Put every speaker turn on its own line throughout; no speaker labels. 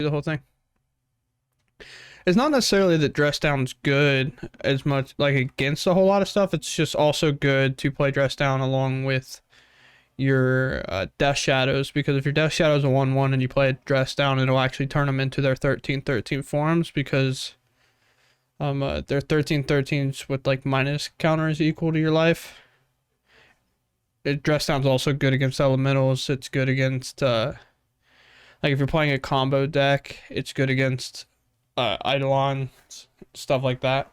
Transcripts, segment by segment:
the whole thing. It's not necessarily that dress down's good as much like against a whole lot of stuff. It's just also good to play dress down along with your death shadows, because if your death shadows are 1/1 and you play dress down, it'll actually turn them into their 13/13 forms, because their 13/13s with like minus counters equal to your life. Dress down's also good against elementals. It's good against like if you're playing a combo deck, it's good against Eidolon, stuff like that.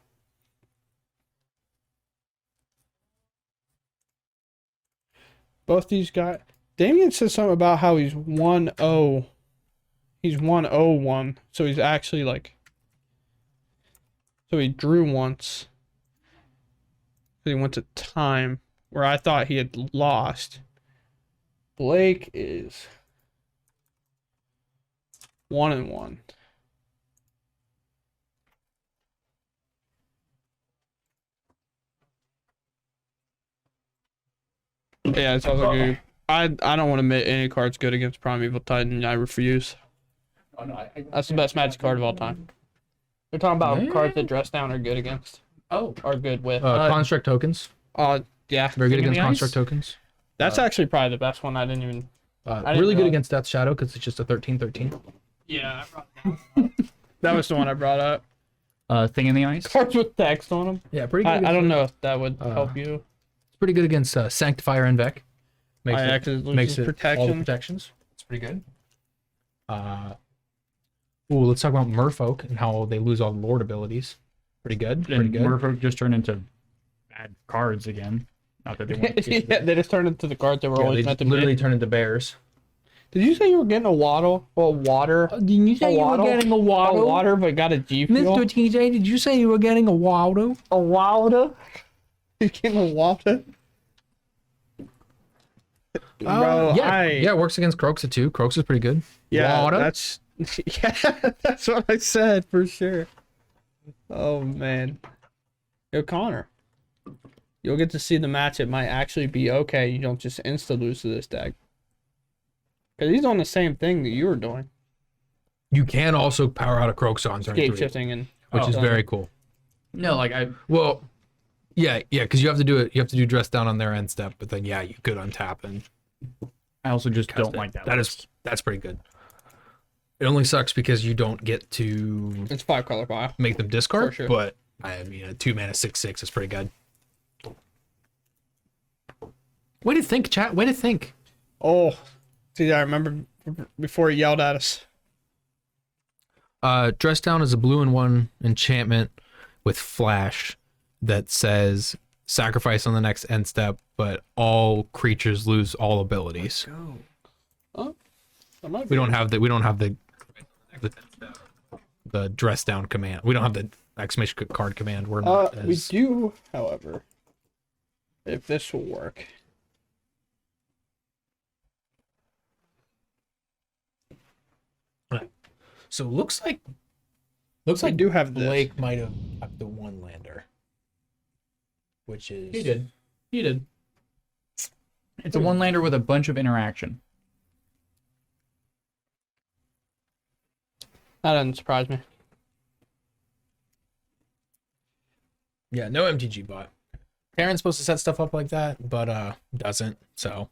Both these guys. Damien said something about how he's 1-0. He's 1-0-1. So he's actually like. So he drew once. He went to time, where I thought he had lost. Blake is 1-1. Yeah, it's also good. I don't want to admit any card's good against Primeval Titan. I refuse.
Oh, no,
That's the best Magic card of all time. They're talking about cards that dress down are good against.
Oh,
Are good with.
Construct tokens.
Yeah.
Very good
King of
against
the Ice?
construct tokens.
That's actually probably the best one. I didn't even. didn't
Really good
realize-
against Death Shadow because it's just a 13/13.
Yeah, I brought that up. That was the one I brought up.
Thing in the Ice.
Cards with text on them.
Yeah, pretty good.
I don't know if that would help you.
It's pretty good against Sanctifier and Vec. Makes
Yeah,
it,
'cause it loses
makes it all the
protection.
protections. It's pretty good. Let's talk about Merfolk and how they lose all the Lord abilities. Pretty good. Pretty
And
good.
Merfolk just turned into bad cards again. Not that they want to
Yeah, they just turned into the cards that were
Yeah,
always
they
meant to
literally
be.
turn into bears.
Did you say you were getting a waddle? Well, water?
Did you
say you were getting
a
A water, but got a G fuel?
TJ, did you say you were getting a Waldo?
A water? You getting a water? Bro,
yeah, it works against Croxa too. Croxa's pretty good.
Yeah,
Water?
that's yeah, that's what I said for sure. Oh man, yo Connor, you'll get to see the match. It might actually be okay. You don't just insta lose to this deck, because he's on the same thing that you were doing,
You can also power out a Croxa on turn
scape
3,
shifting and
which is very cool.
No, like I.
Well, yeah, because you have to do it. You have to do dress down on their end step, but then you could untap and.
I also just
cast
don't
it.
like that.
That's pretty good. It only sucks because you don't get to
It's 5-color pile.
make them discard.
For sure.
But I mean, a 2-mana 6/6 is pretty good. Way to think, chat. Way to think.
Oh, see, I remember before he yelled at us.
Dress down is a 2/1 enchantment with flash that says sacrifice on the next end step, but all creatures lose all abilities.
Oh, that might
We
be.
don't have the dress down command. We don't have the exclamation card command. We're not
We
as
do, however, if this will work.
so looks like
We do have this.
Blake might have up the one lander. Which is
He did. He did. It's a one-lander with a bunch of interaction.
That doesn't surprise me.
Yeah, no MTG bot. Karen's supposed to set stuff up like that, but doesn't, so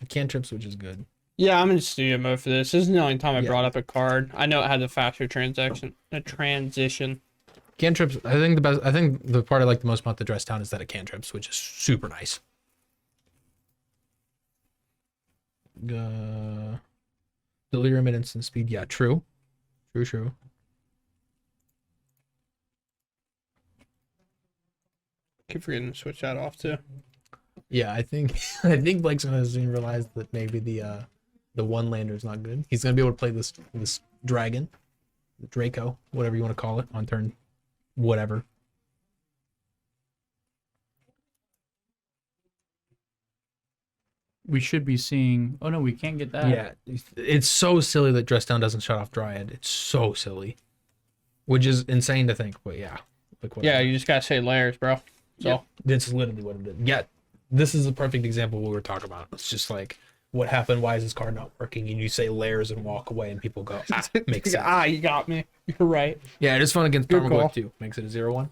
cantrips, which is good.
Yeah, I'm in studio mode for this. This is the only time I
Yeah.
brought up a card. I know it had a faster transition.
Cantrips, I think the part I like the most about the dress down is that it cantrips, which is super nice. Delirium at instant speed, yeah, true. True.
Keep forgetting to switch that off too.
Yeah, I think Blake's gonna soon realize that maybe the one lander is not good. He's gonna be able to play this dragon, Draco, whatever you want to call it, on turn whatever.
We should be seeing. Oh no, we can't get that.
Yeah, it's so silly that dress down doesn't shut off Dryad. It's so silly, which is insane to think. But yeah, like
Yeah, you just gotta say layers, bro. So
that's literally what it is. Yeah, this is a perfect example of what we were talking about. It's just like what happened? Why is this card not working? And you say layers and walk away, and people go, ah, makes sense.
Ah, you got me. You're right.
Yeah, it is fun against
Good
Tarmogoyf
call.
too. Makes it a 0-1.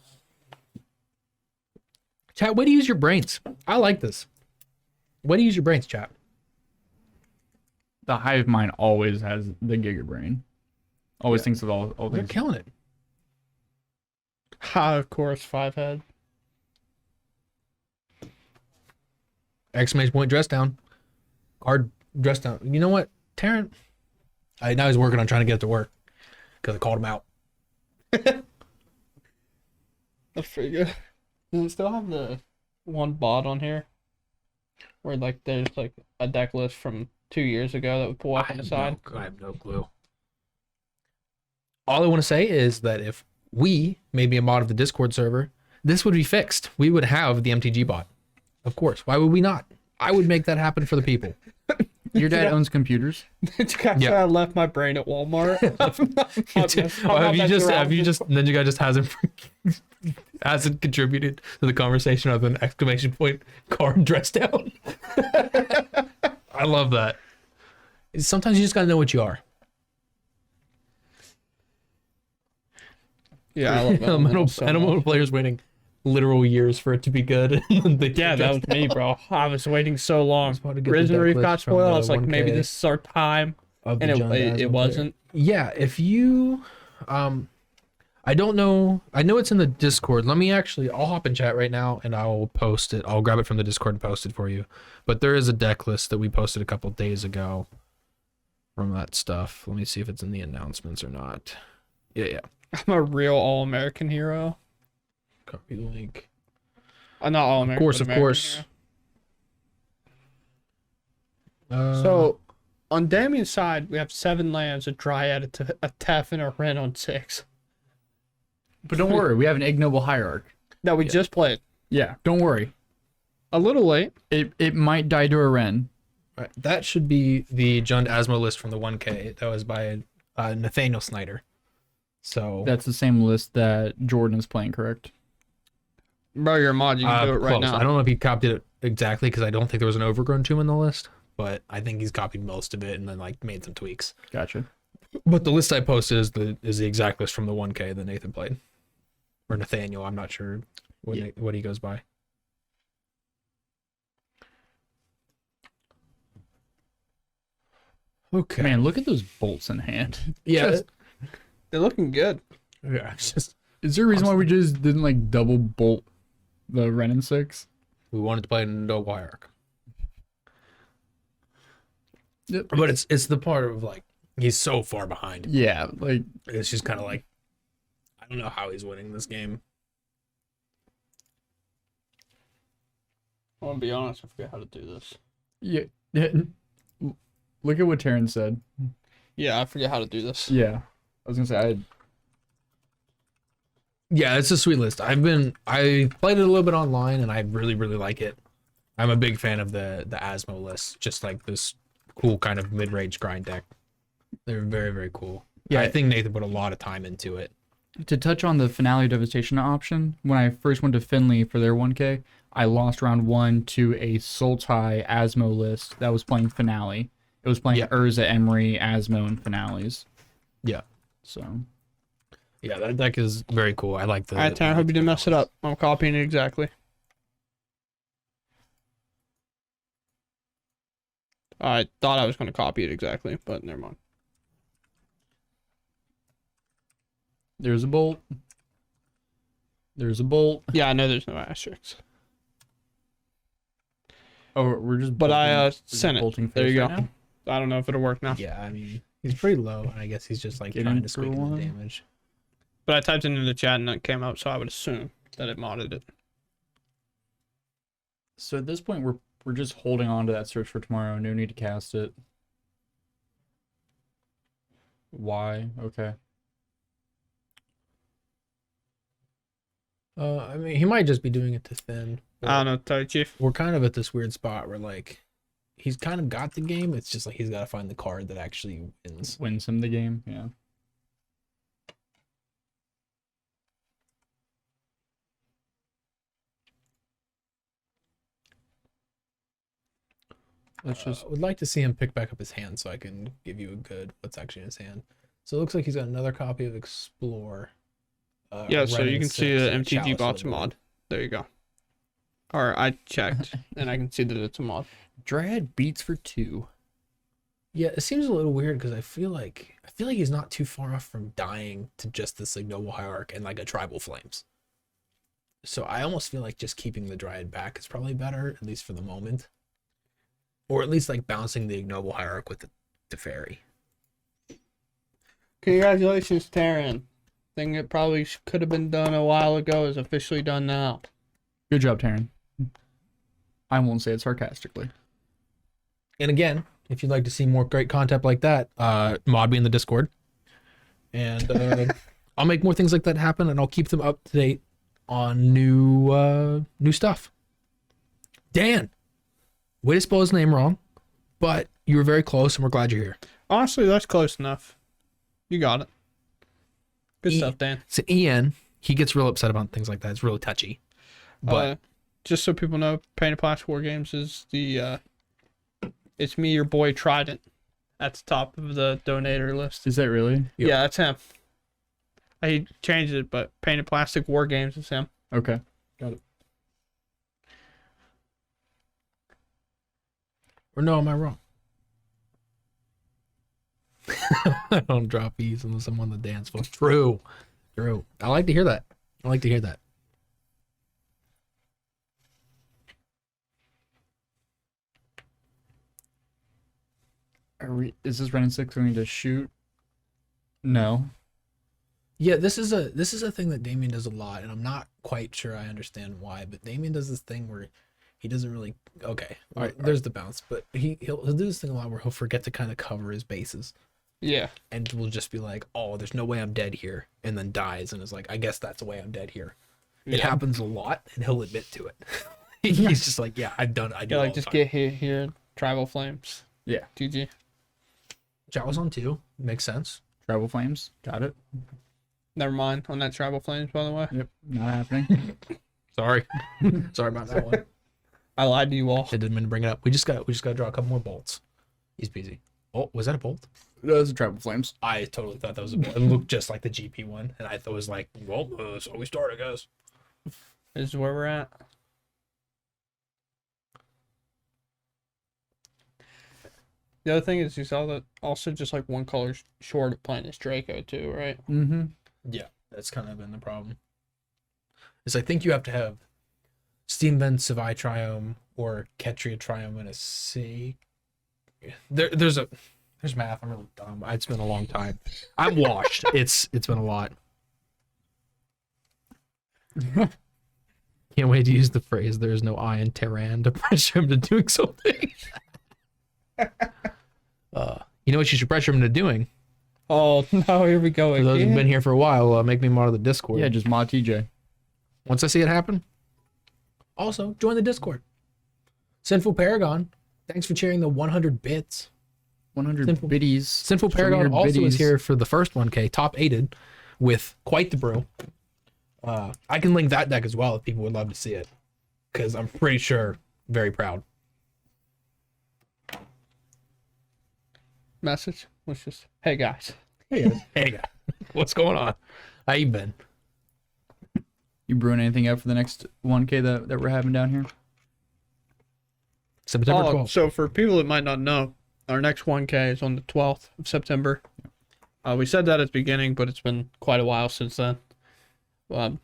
Chat, way to use your brains. I like this. Way to use your brains, chat.
The hive mind always has the Giga Brain. Always thinks of all
They're
things.
killing it.
Ha, of course, 5-head.
Exclamation point, dress down. Card, dress down. You know what, Taryn? Now he's working on trying to get it to work because I called him out.
That's pretty good. Does it still have the one bot on here? Where like there's like a deck list from 2 years ago that would pull up on the side?
I have no clue. All I want to say is that if we made me a mod of the Discord server, this would be fixed. We would have the MTG bot. Of course. Why would we not? I would make that happen for the people.
Your dad owns computers.
I left my brain at Walmart.
Have you just then you guy just hasn't contributed to the conversation of an exclamation point card dress down. I love that. Sometimes you just gotta know what you are.
Yeah, I love
Elemental players waiting literal years for it to be good.
Yeah, that was me, bro. I was waiting so long.
about to get the
Risen
deck
Reef
list
got
from
spoiled.
the
I was like,
1K
maybe this is our time.
of
And
the John
it
Dasman
wasn't.
player. Yeah, if you I don't know. I know it's in the Discord. I'll hop in chat right now and I'll post it. I'll grab it from the Discord and post it for you. But there is a deck list that we posted a couple days ago from that stuff. Let me see if it's in the announcements or not. Yeah.
I'm a real all-American hero.
Copy the link.
Not all-American.
Of course.
So, on Damien's side, we have 7 lands, a Dryad, a Tef, and a Ren on 6.
But don't worry, we have an ignoble hierarch.
That we just played.
Yeah, don't worry.
A little late.
It might die to a Ren.
Right, that should be the Jund Asmo list from the 1K. That was by Nathaniel Snyder. So
That's the same list that Jordan is playing, correct?
Bro, you're a mod. You can do it right
close.
now.
I don't know if he copied it exactly because I don't think there was an overgrown tomb in the list, but I think he's copied most of it and then like made some tweaks.
Gotcha.
But the list I posted is the exact list from the 1K that Nathan played, or Nathaniel. I'm not sure what he goes by. Okay.
Man, look at those bolts in hand.
Yeah.
Just-
They're looking good.
Yeah. It's just
is there a reason why we just didn't like double bolt the Ren and 6?
we wanted to play in no arc.
Yep.
But it's the part of like he's so far behind.
Yeah, like
It's just kind of like I don't know how he's winning this game.
I want to be honest. I forget how to do this.
yeah. Look at what Taryn said.
Yeah, I forget how to do this.
Yeah, I was gonna say
Yeah, it's a sweet list. I played it a little bit online and I really like it. I'm a big fan of the Asmo list, just like this cool kind of mid-range grind deck. They're very cool. Yeah, I think Nathan put a lot of time into it.
to touch on the finale devastation option. When I first went to Finley for their 1K, I lost round 1 to a Sultai Asmo list that was playing finale. It was playing Urza, Emery, Asmo, and finales.
Yeah.
So.
Yeah, that deck is very cool. I like the.
All right, Tanner, I hope you didn't mess it up. I'm copying it exactly. I thought I was going to copy it exactly, but never mind.
There's a bolt. There's a bolt.
Yeah, I know there's no asterisks.
Oh, we're just.
But
bolting-
I
we're just
sent it.
bolting
There you
face
go.
right now?
I don't know if it'll work now.
Yeah, I mean he's pretty low, and I guess he's just like
Get
trying
in
to
for
squeak in
one.
the damage.
But I typed it into the chat and it came up, so I would assume that it modded it.
So at this point, we're just holding on to that search for tomorrow. No need to cast it. Why? Okay.
I mean, he might just be doing it to thin.
I don't know, tell you, Chief.
We're kind of at this weird spot where like he's kind of got the game. It's just like he's got to find the card that actually wins.
Wins him the game. Yeah. Let's just.
Would like to see him pick back up his hand so I can give you a good what's actually in his hand. So it looks like he's got another copy of Explore.
Yeah, so
Red
you
and
can see
six,
the
and a
MTG
Chalice
bot's a
with a
mod. There you go. Or I checked, and I can see that it's a mod.
Dryad beats for 2.
Yeah, it seems a little weird because I feel like he's not too far off from dying to just this like Noble Hierarch and like a Tribal Flames. So I almost feel like just keeping the Dryad back is probably better, at least for the moment. Or at least like bouncing the Ignoble Hierarch with the Fairy.
Congratulations, Taryn. Thing that probably could have been done a while ago is officially done now.
Good job, Taryn. I won't say it sarcastically.
And again, if you'd like to see more great content like that, mod me in the Discord. And I'll make more things like that happen, and I'll keep them up to date on new stuff. Dan, way to spell his name wrong, but you were very close, and we're glad you're here.
Honestly, that's close enough. You got it. Good stuff, Dan.
So Ian, he gets real upset about things like that. It's really touchy. But
Just so people know, Painted Plastic War Games is the it's me, your boy Trident, at the top of the donator list.
Is that really?
Yep.
Yeah, that's him. I changed it, but Painted Plastic War Games is him.
Okay. Got it.
or no, am I wrong? I don't drop E's unless I'm on the dance floor. True. I like to hear that.
Is this Ren and 6 going to shoot? No.
Yeah, this is a thing that Damien does a lot, and I'm not quite sure I understand why, but Damien does this thing where he doesn't really there's the bounce, but he'll do this thing a lot where he'll forget to kind of cover his bases.
Yeah.
And will just be like, oh, there's no way I'm dead here, and then dies and is like, I guess that's the way I'm dead here. It happens a lot, and he'll admit to it. He's just like, yeah, I do
Yeah,
it
like
all
just
the time.
get here, Tribal Flames.
Yeah.
GG.
Chalice on 2 makes sense.
Tribal Flames. Got it.
Never mind on that Tribal Flames, by the way.
Yep. Not happening.
Sorry about that one.
I lied to you all.
I didn't mean to bring it up. We just got to draw a couple more bolts. He's busy. Oh, was that a bolt?
Those are Tribal Flames.
I totally thought that was a bolt. It looked just like the GP one, and I thought it was like, well, so we start, I guess.
This is where we're at. The other thing is you saw that also just like one color short of playing this Draco too, right?
Mm-hmm.
Yeah, that's kind of been the problem. Is I think you have to have Steam Vent Savai Triome or Ketria Triome and a C. There's math. I'm really dumb. It's been a long time. I'm washed. It's been a lot. Can't wait to use the phrase "there's no I in Terran" to pressure him to doing something. You know what you should pressure him into doing?
Oh no, here we go
For those who've
again.
been here for a while, make me mod of the Discord.
Yeah, just mod TJ.
Once I see it happen. Also, join the Discord. Sinful Paragon, thanks for cheering the 100 bits.
100
Simple.
biddies.
Sinful
Show me
Paragon
your
also is
biddies.
here for the first 1K, top aided, with quite the brew. I can link that deck as well if people would love to see it, because I'm pretty sure very proud.
Message was just, hey guys.
Hey guys, what's going on? How you been?
You brewing anything up for the next 1K that we're having down here?
September 12th.
So for people that might not know, our next 1K is on the 12th of September. We said that at the beginning, but it's been quite a while since then.
That's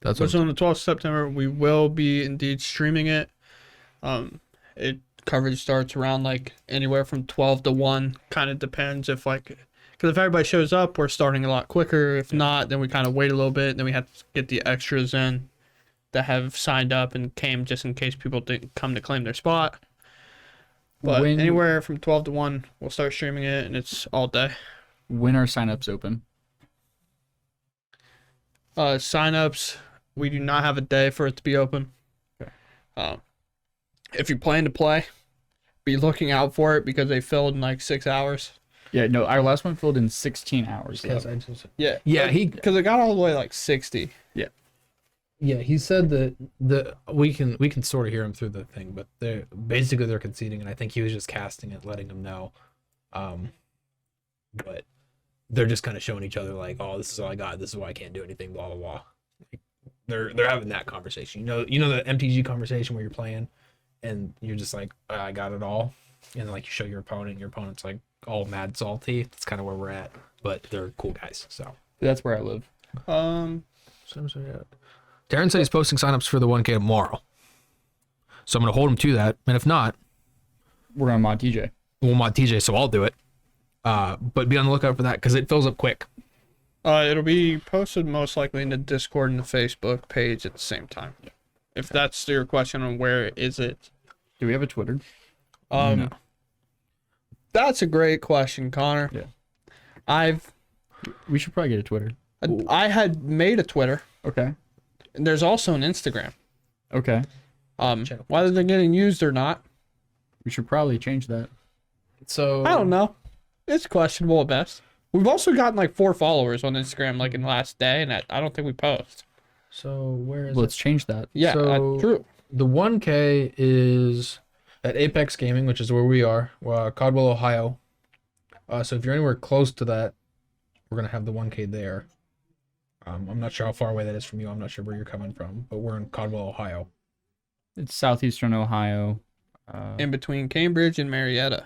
But so on the 12th of September, we will be indeed streaming it. Coverage starts around like anywhere from 12 to 1. Kind of depends if because if everybody shows up, we're starting a lot quicker. If not, then we kind of wait a little bit. Then we have to get the extras in that have signed up and came just in case people didn't come to claim their spot. But anywhere from 12 to 1, we'll start streaming it, and it's all day.
When are signups open?
Signups, we do not have a day for it to be open.
Okay.
If you plan to play, be looking out for it because they filled in like 6 hours.
Yeah, no, our last one filled in 16 hours.
Yeah,
Yeah,
because it got all the way like 60.
Yeah.
Yeah, he said that we can sort of hear him through the thing, but they're conceding, and I think he was just casting it, letting them know. But they're just kind of showing each other like, oh, this is all I got. This is why I can't do anything. Blah blah blah. Like, they're having that conversation. You know the MTG conversation where you're playing, and you're just like, I got it all, and like you show your opponent, and your opponent's like all mad salty. That's kind of where we're at, but they're cool guys. So
That's where I live.
Darren said he's posting signups for the 1K tomorrow, so I'm gonna hold him to that. And if not,
We're on mod TJ.
we'll mod TJ, so I'll do it. But be on the lookout for that because it fills up quick.
It'll be posted most likely in the Discord and the Facebook page at the same time. If that's your question on where is it.
Do we have a Twitter?
No. That's a great question, Connor.
Yeah. We should probably get a Twitter.
I had made a Twitter,
Okay.
and there's also an Instagram.
Okay.
Whether they're getting used or not,
We should probably change that.
So
I don't know. It's questionable at best. We've also gotten like 4 followers on Instagram like in the last day, and I don't think we post.
So where is
Let's change that.
Yeah,
So-
true.
the 1K is at Apex Gaming, which is where we are, Caldwell, Ohio. So if you're anywhere close to that, we're gonna have the 1K there. I'm not sure how far away that is from you. I'm not sure where you're coming from, but we're in Caldwell, Ohio.
It's southeastern Ohio.
In between Cambridge and Marietta.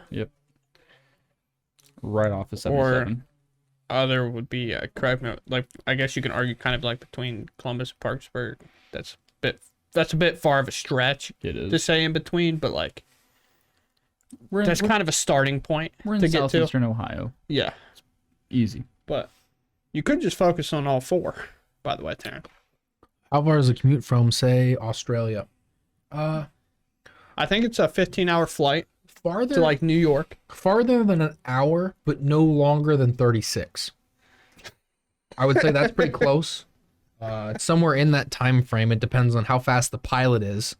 Right off of 77.
Other would be correct me, like I guess you can argue kind of like between Columbus and Parkersburg. That's a bit far of a stretch
It is.
to say in between, but like that's kind of a starting point
we're in
to get to.
southeastern Ohio.
Yeah,
Easy.
but you could just focus on all 4. By the way, Taryn.
How far is the commute from, say, Australia?
I think it's a 15-hour flight
Farther
to like New York.
farther than an hour, but no longer than 36. I would say that's pretty close. It's somewhere in that time frame. It depends on how fast the pilot is.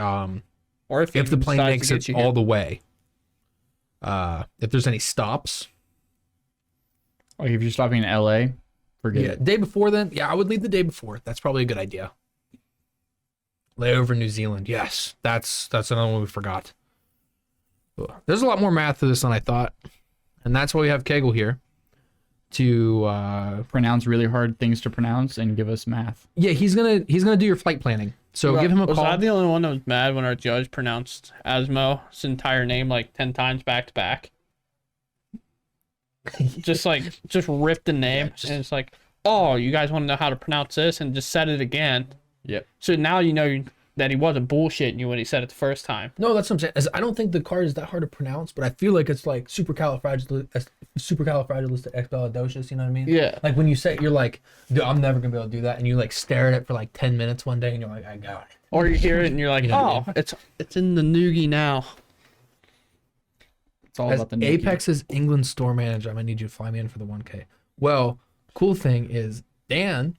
Or if
If the plane makes it all
all
the way. If there's any stops.
Like if you're stopping in LA, forget
Yeah,
it.
day before then. Yeah, I would leave the day before. That's probably a good idea. Layover in New Zealand. Yes, that's another one we forgot. There's a lot more math to this than I thought, and that's why we have Kegel here to
Pronounce really hard things to pronounce and give us math.
yeah, he's gonna do your flight planning. So give him a
Was
call.
I the only one that was mad when our judge pronounced Asmo's entire name like 10 times back to back? Just ripped the name, and it's like, oh, you guys want to know how to pronounce this, and just said it again.
Yep.
So now you know that he wasn't bullshitting you when he said it the first time.
No, that's what I'm saying. I don't think the card is that hard to pronounce, but I feel like it's like supercalifragilisticexpialidocious. You know what I mean?
Yeah.
Like when you say it, you're like, dude, I'm never gonna be able to do that, and you like stare at it for like 10 minutes one day, and you're like, I got it.
Or you hear it and you're like,
You know what I
oh, it's in the noogie now.
It's all
As
about the Nike.
Apex's England store manager, I'm gonna need you to fly me in for the 1K. Well, cool thing is Dan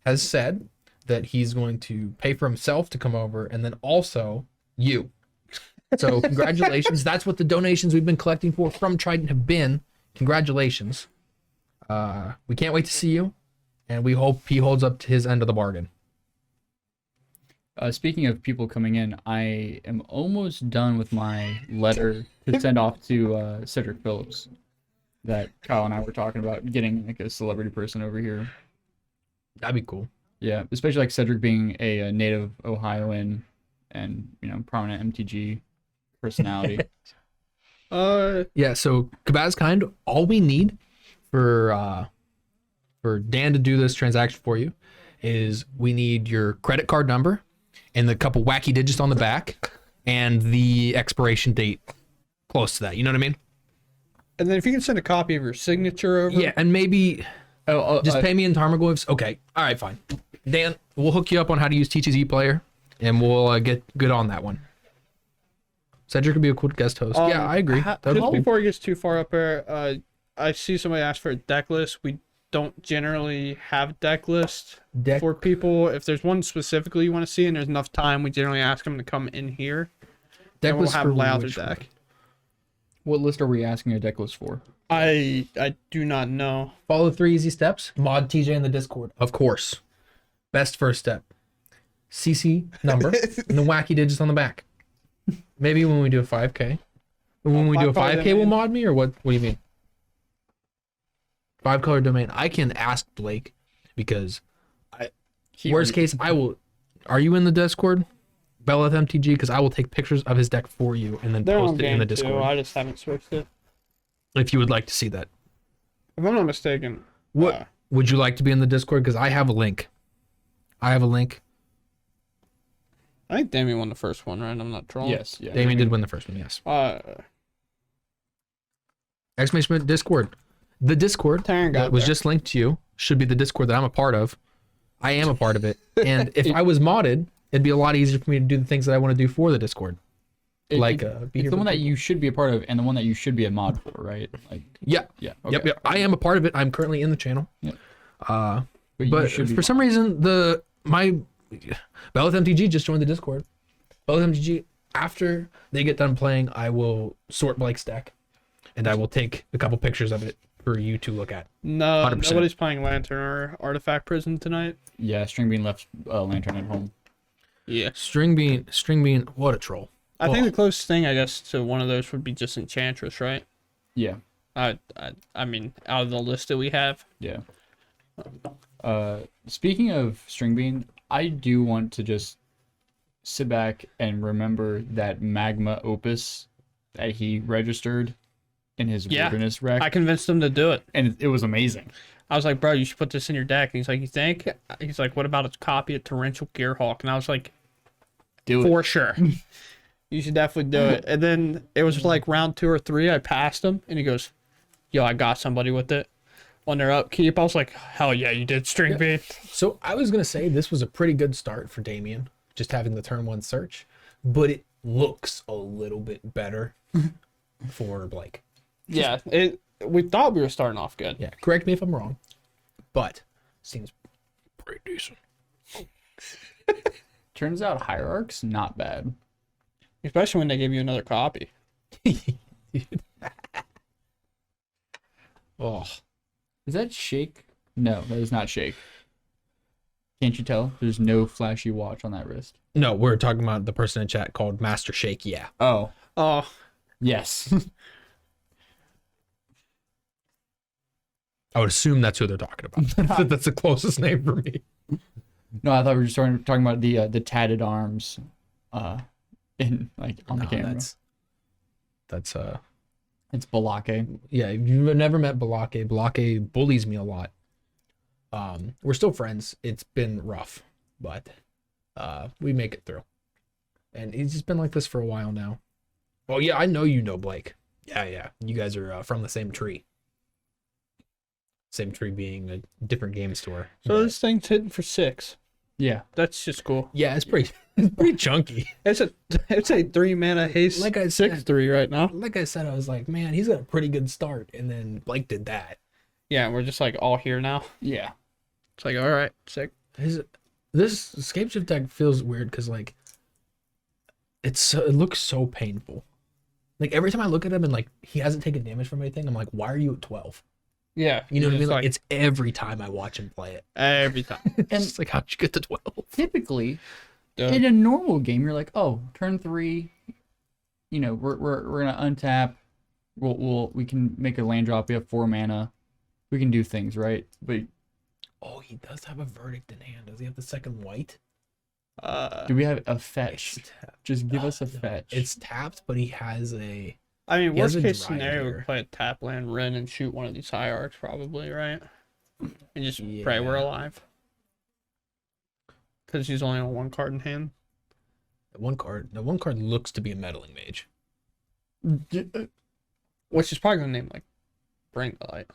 has said that he's going to pay for himself to come over, and then also you. So congratulations. That's what the donations we've been collecting from Trident have been. Congratulations. We can't wait to see you, and we hope he holds up to his end of the bargain.
Speaking of people coming in, I am almost done with my letter to send off to Cedric Phillips that Kyle and I were talking about getting like a celebrity person over here.
That'd be cool.
Yeah, especially like Cedric being a native Ohioan and, you know, prominent MTG personality.
Yeah, so Kabaz Kind, all we need for Dan to do this transaction for you is we need your credit card number and the couple wacky digits on the back and the expiration date close to that. You know what I mean?
And then if you can send a copy of your signature over.
Yeah, and maybe just
uh,
pay me in Tarmogoyfs. Okay, all right, fine. Dan, we'll hook you up on how to use TTZ Player, and we'll get good on that one. Cedric could be a cool guest host. Yeah, I agree. That'd be
Just
cool.
before he gets too far up there, I see somebody ask for a deck list. We don't generally have deck list
Deck-
for people. If there's one specifically you want to see and there's enough time, we generally ask them to come in here.
Deck
And we'll
list
have
for
them lay out their
which one?
deck.
What list are we asking a deck list for?
I do not know.
Follow 3 easy steps. Mod TJ in the Discord. Of course. Best first step. CC number and the wacky digits on the back. Maybe when we do a 5K. When we do a 5K, will mod me, or what? What do you mean? 5-color domain. I can ask Blake because worst case, I will. Are you in the Discord? Belleth MTG, because I will take pictures of his deck for you and then post it in the Discord.
I just haven't switched it.
If you would like to see that.
If I'm not mistaken.
What would you like to be in the Discord? Because I have a link. I
think Damien won the first one, right? I'm not trolling.
Yes, yeah.
Damien did win the first one, yes. Exclamation point Discord. The Discord that was just linked to you should be the Discord that I'm a part of. I am a part of it. And if I was modded, it'd be a lot easier for me to do the things that I want to do for the Discord. It's
the one that you should be a part of and the one that you should be a mod for, right? Like,
yeah.
Okay.
Yep. I am a part of it. I'm currently in the channel.
Yep.
But for some reason, my Belleth MTG just joined the Discord. Belleth MTG, after they get done playing, I will sort Blake's deck, and I will take a couple pictures of it for you to look at.
No, 100%. Nobody's playing Lantern or Artifact Prison tonight.
Yeah, Stringbean left Lantern at home.
Yeah.
Stringbean, what a troll.
I think the closest thing, I guess, to one of those would be just Enchantress, right?
Yeah.
I mean, out of the list that we have.
Yeah. Speaking of Stringbean, I do want to just sit back and remember that Magma Opus that he registered in his Wilderness Rec.
I convinced him to do it.
And it was amazing.
I was like, bro, you should put this in your deck. And he's like, you think? He's like, what about a copy of Torrential Gearhawk? And I was like,
do it.
For sure. You should definitely do it. And then it was like round 2 or 3. I passed him, and he goes, yo, I got somebody with it on their upkeep. I was like, hell yeah, you did, Stringbean.
So I was going to say this was a pretty good start for Damien, just having the turn 1 search, but it looks a little bit better for Blake.
Yeah, we thought we were starting off good.
Yeah, correct me if I'm wrong, but seems pretty decent.
Turns out Hierarch's not bad.
Especially when they give you another copy.
Oh.
Is that Shake? No, that is not Shake. Can't you tell? There's no flashy watch on that wrist.
No, we're talking about the person in chat called Master Shake, yeah.
Oh.
Oh.
Yes.
I would assume that's who they're talking about. That's the closest name for me.
No, I thought we were just talking about the tatted arms in like on the camera.
That's
it's Balake.
Yeah, if you've never met Balake bullies me a lot. We're still friends. It's been rough, but we make it through. And he's just been like this for a while now. Well, yeah, I know you know Blake. Yeah. You guys are from the same tree. Same tree being a different game store.
So this thing's hitting for 6.
Yeah.
That's just cool.
Yeah, it's pretty chunky.
It's a 3-mana haste.
Like I said,
6/3 right now.
Like I said, I was like, man, he's got a pretty good start, and then Blake did that.
Yeah, we're just like all here now.
Yeah.
It's like, all right, sick.
This escape shift deck feels weird because like it looks so painful. Like every time I look at him and like he hasn't taken damage from anything, I'm like, why are you at 12?
Yeah.
You know what I mean? Like it's every time I watch him play it.
Every time.
And it's like, how'd you get to 12?
Typically, in a normal game, you're like, oh, turn 3, you know, we're gonna untap. We can make a land drop. We have 4 mana. We can do things, right? But
oh, he does have a verdict in hand. Does he have the second white?
Do we have a fetch? Just give us a fetch.
It's tapped, but he has a.
I mean,
He has
worst
a
Oh,
case
drive
scenario,
here.
we play a tap land Ren and shoot one of these hierarchs, probably, right? And just pray we're alive. Because he's only on 1 card in hand.
The one card looks to be a meddling mage.
Which is probably going to name, like, Bring the Light.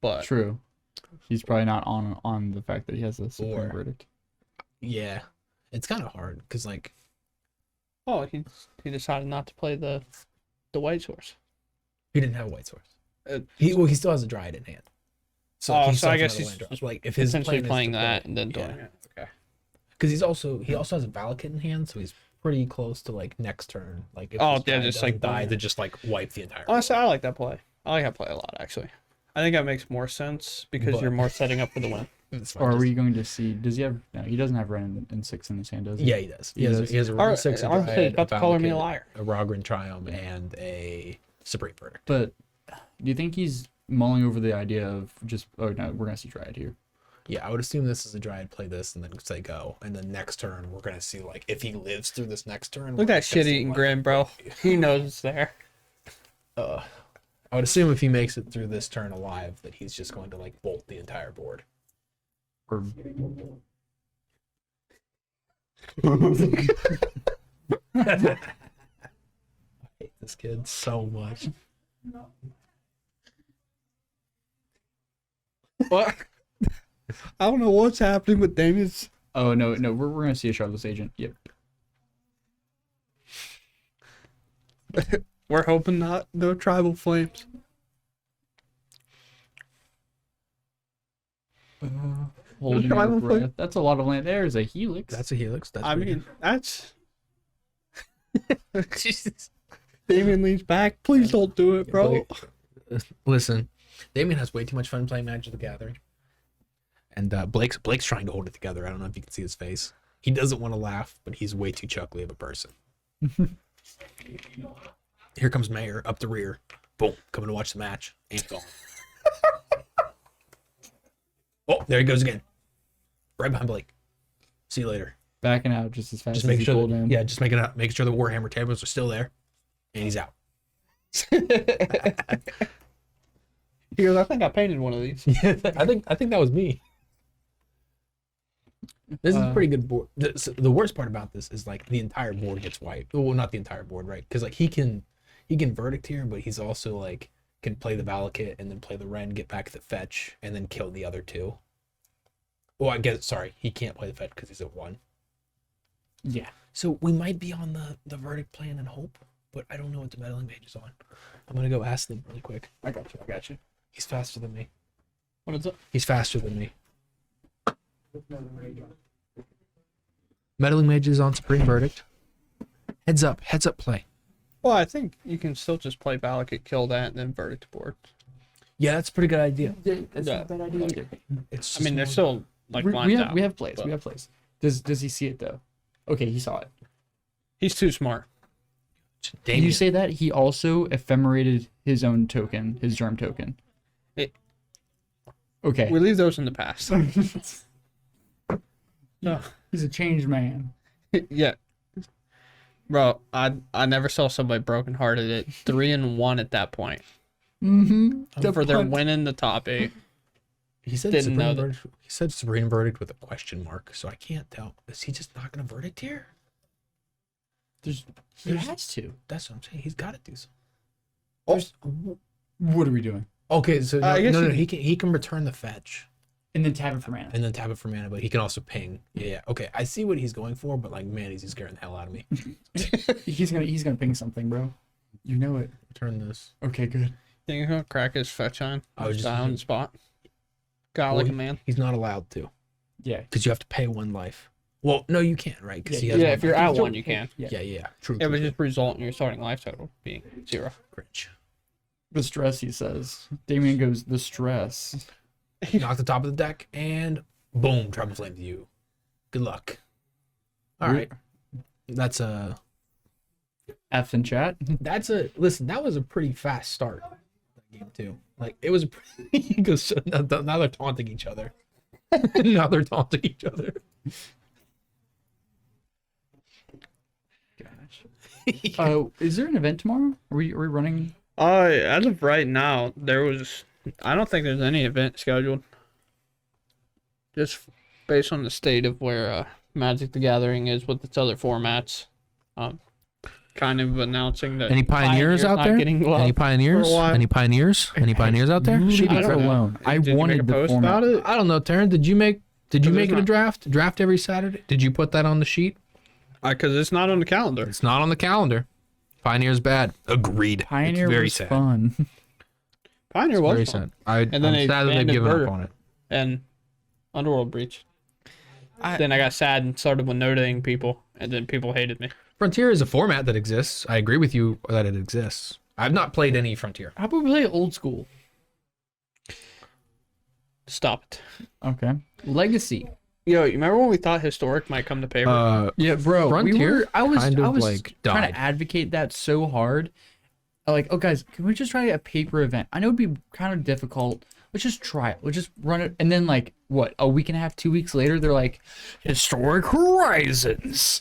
But
True. He's probably not on the fact that he has a supreme
Or-
verdict.
Yeah, it's kind of hard because like
oh, he decided not to play the white source.
he didn't have a white source.
Uh,
He still has a dryad in hand.
Oh,
he
so
still
I
has
guess
another
he's
land drop.
just
Like if his
essentially
plan is
playing
to
that
play-
and then
yeah.
doing it. Okay.
Because he also has a Valakut in hand, so he's pretty close to like next turn. Like if
Oh,
this
yeah,
guy
just, like,
doesn't die
boom.
to just like wipe the entire.
Honestly, I like that play. I like that play a lot, actually. I think that makes more sense because
But-
you're more setting up for the win.
It's fine,
Or are
just-
we going to see? Does he have? No, he doesn't have Ren and 6 in his hand, does he?
Yeah, he does. He
He
has,
does.
he has a
Or-
Rune 6, a
I was gonna say, he's
Dryad,
about to color me a liar.
a Rogren Triumph, and a Supreme Verdict.
But do you think he's mulling over the idea of just? Oh no, we're gonna see Dryad here.
Yeah, I would assume this is a Dryad, play this, and then say go. And then next turn, we're going to see, like, if he lives through this next turn.
Look at that shit-eating grin, bro. He knows it's there.
I would assume if he makes it through this turn alive, that he's just going to, like, bolt the entire board.
Or
I hate this kid so much.
What? I don't know what's happening with Damien's.
oh no, we're gonna see a Shardless Agent. Yep.
We're hoping not no tribal flames.
Holding
Tribal
your breath.
Flame.
That's a lot of land. There's a Helix.
That's a Helix. That's
I
pretty
mean, that's. Jesus. Damien leans back. Please don't do it, bro.
good. Listen, Damien has way too much fun playing Magic the Gathering. And Blake's trying to hold it together. I don't know if you can see his face. He doesn't want to laugh, but he's way too chuckly of a person. Here comes Mayor up the rear. Boom, coming to watch the match. And gone. Oh, there he goes again. Right behind Blake. See you later.
Backing out just as fast
Just
as
making
he
sure
pulled
that,
in.
yeah, just making sure the Warhammer tables are still there. And he's out.
He goes, I think I painted one of these.
Yeah, I think that was me. This is a pretty good board. The worst part about this is like the entire board gets wiped. Well, not the entire board, right? Because like he can verdict here, but he's also like can play the Valakut and then play the Ren, get back the fetch, and then kill the other two. Oh, I guess sorry, he can't play the fetch because he's at 1.
Yeah.
So we might be on the verdict plan and hope, but I don't know what the meddling page is on. I'm gonna go ask them really quick.
I got you.
He's faster than me.
What is it?
He's faster than me. Meddling Mage is on Supreme Verdict. Heads up play.
Well, I think you can still just play Valakut, kill that, and then verdict board.
Yeah, that's a pretty good idea.
That's
Yeah.
not a bad idea either.
It's
I mean, they're
just
still like
we,
lines
we have
out.
we have plays.
but
We have plays. Does he see it though? Okay, he saw it.
He's too smart.
Did
Damien.
you say that he also ephemerated his own token, his germ token? Okay.
We leave those in the past. No.
He's a changed man.
Yeah. Bro, I never saw somebody brokenhearted at 3-1 at that point.
Mm-hmm.
For their winning the top 8.
He said
Didn't know
Supreme
that.
Verdict. He said Supreme Verdict with a question mark, so I can't tell. Is he just not gonna verdict here?
He has to.
That's what I'm saying. He's got to do something.
There's- What are we doing?
Okay, so
I guess
no,
you-
he can return the fetch
And then tap it for mana.
and then tap it for mana, but he can also ping. Yeah. Okay, I see what he's going for, but like, man, he's scaring the hell out of me.
He's gonna ping something, bro. You know it.
Return this.
Okay, good.
Think he's gonna crack his fetch on?
I was just
Die on the spot. God like a man.
He's not allowed to
Yeah.
because you have to pay 1 life. Well, no, you can't, right? Because
Yeah,
he has
Yeah,
one
if you're
life.
at 1, you can.
Yeah. True.
It would
true,
just result in your starting life total being 0.
true. Cringe.
The stress, he says. Damien goes, the stress.
Knock the top of the deck and boom, Tribal Flame to you. Good luck. All right. That's a
F in chat.
listen, that was a pretty fast start. That game too. Like it was he goes now they're taunting each other. Now they're taunting each other.
Gosh. Is there an event tomorrow? Are we running?
As of right now, I don't think there's any event scheduled. Just based on the state of where Magic the Gathering is with its other formats. Kind of announcing that
Any pioneers out
not
there?
getting love
Any pioneers?
for a while.
Any pioneers? Any pioneers out there?
Leave
I
it
don't know.
alone. I
Did you make
wanted
a
the
post
format.
about it?
I don't know, Taryn. Did you make
there's
it a
not-
draft? Draft every Saturday? Did you put that on the sheet?
Because it's not on the calendar.
It's not on the calendar. Pioneer's bad. Agreed.
Pioneer
it's very
was
sad.
fun.
Pioneer
Very
was fun.
sad.
then
I'm
they
sad that they've
abandoned
given
Murder.
up on it.
And Underworld Breach. Then I got sad and started with no-dating people, and then people hated me.
Frontier is a format that exists. I agree with you that it exists. I've not played any Frontier.
How about we play old school?
Stop it.
Okay. Legacy.
Yo, you remember when we thought historic might come to paper?
Yeah, bro.
Frontier
I was
kind of,
trying
died.
to advocate that so hard. Like, oh guys, can we just try a paper event? I know it'd be kind of difficult. Let's just try it. Let's just run it. And then like what, a week and a half, 2 weeks later, they're like, Historic Horizons.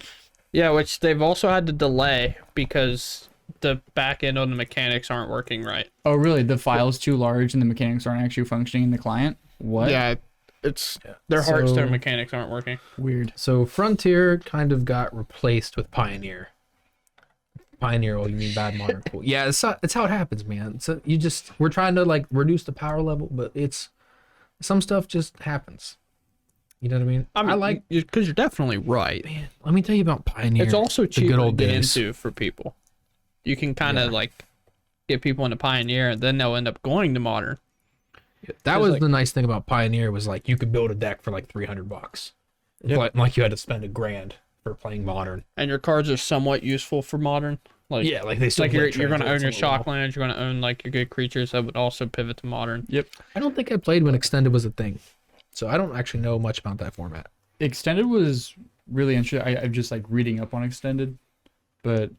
Yeah, which they've also had to delay because the back end on the mechanics aren't working right.
Oh really? The file's too large and the mechanics aren't actually functioning in the client? What?
Yeah, it's their Hearthstone
So-
mechanics aren't working.
Weird.
So Frontier kind of got replaced with Pioneer. Pioneer, oh, you mean bad modern? Cool. Yeah, it's how it happens, man. So we're trying to like reduce the power level, but some stuff just happens. You know what I mean?
I mean,
like,
because you're definitely right.
man. Let me tell you about Pioneer.
It's also
the
cheap
good
to
old
get
days.
into for people. You can kind of
Yeah.
like get people into Pioneer, and then they'll end up going to Modern.
That
It's
was
like-
the nice thing about Pioneer was like you could build a deck for like $300.
Yep.
Like you had to spend $1,000 for playing Modern.
And your cards are somewhat useful for Modern. Like
Yeah, like they still
like
play
you're going to own your
Translates
shock
on
lands, you're going to own like your good creatures that would also pivot to Modern.
Yep.
the wall. I don't think I played when Extended was a thing, so I don't actually know much about that format.
Extended was really interesting. I'm just like reading up on Extended, but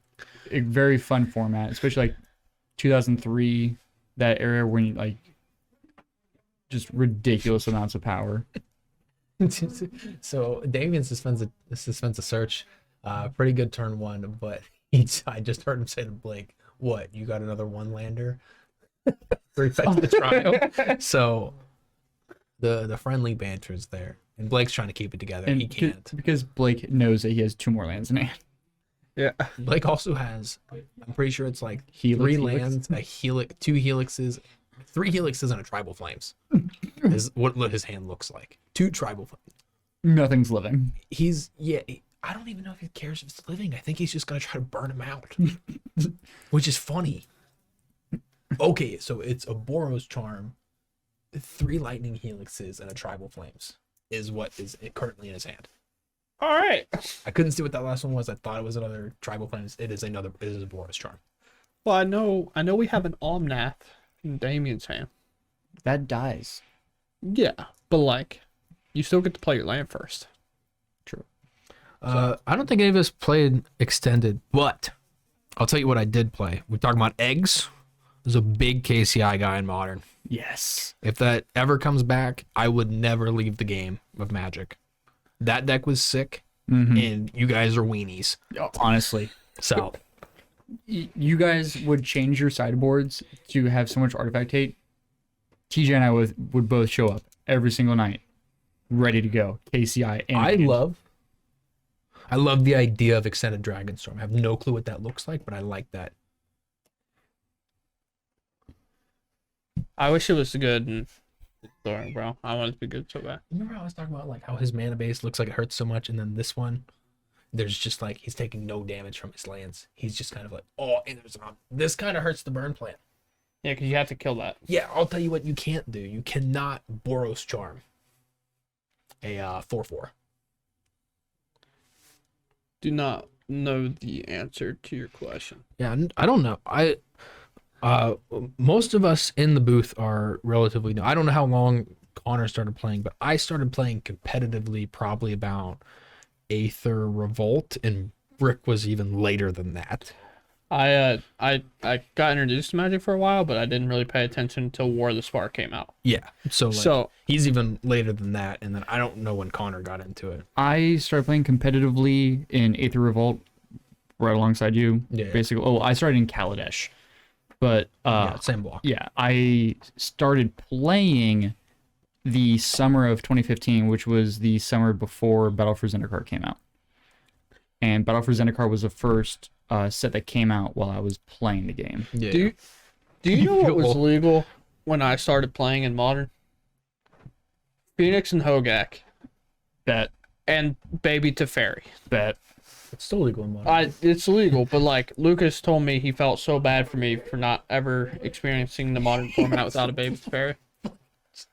a very fun format, especially like 2003, that era when you like just ridiculous amounts of power.
So Damien suspends a search. Pretty good turn one, but I just heard him say to Blake, "What? You got another one lander?" For effective trial. So the friendly banter is there, and Blake's trying to keep it together.
And
He can't.
because Blake knows that he has 2 more lands in hand.
Yeah.
Blake also has, I'm pretty sure it's like
Helix,
3
helix?
lands, a helix, 2 helixes, 3 helixes, and a tribal flames. Is what his hand looks like. 2 tribal flames.
Nothing's living.
I don't even know if he cares if it's living. I think he's just gonna try to burn him out, which is funny. Okay, so it's a Boros charm, 3 lightning helixes, and a tribal flames is what is currently in his hand.
All right.
I couldn't see what that last one was. I thought it was another tribal flames. It is a Boros charm.
Well, I know we have an Omnath in Damien's hand.
That dies.
Yeah, but like, you still get to play your land first.
True.
I don't think any of us played Extended, but I'll tell you what I did play. We're talking about eggs. There's a big KCI guy in Modern.
Yes.
If that ever comes back, I would never leave the game of Magic. That deck was sick, and you guys are weenies.
Honestly,
So
you guys would change your sideboards to have so much artifact hate. TJ and I would both show up every single night, ready to go. KCI. And
I love the idea of Extended Dragonstorm. I have no clue what that looks like, but I like that.
I wish it was good and sorry, bro. I want it to be good so bad.
Remember how I was talking about like how his mana base looks like it hurts so much, and then this one, there's just like he's taking no damage from his lands. He's just kind of like, oh, and this kind of hurts the burn plant.
Yeah, because you have to kill that.
Yeah, I'll tell you what you can't do. You cannot Boros Charm a 4/4.
Do not know the answer to your question.
Yeah, I don't know. Most of us in the booth are relatively new. I don't know how long Connor started playing, but I started playing competitively probably about Aether Revolt, and Brick was even later than that.
I got introduced to Magic for a while, but I didn't really pay attention until War of the Spark came out.
Yeah, so
So
he's even later than that, and then I don't know when Connor got into it.
I started playing competitively in Aether Revolt right alongside you.
Yeah.
Basically, I started in Kaladesh. But
Yeah, same block.
yeah, I started playing the summer of 2015, which was the summer before Battle for Zendikar came out. And Battle for Zendikar was the first set that came out while I was playing the game.
Yeah.
do you know what was
Well-
legal when I started playing in Modern? Phoenix and Hogak
Bet,
and Baby Teferi.
bet.
It's still legal in Modern.
It's illegal, but like Lucas told me he felt so bad for me for not ever experiencing the Modern format without a Baby Teferi.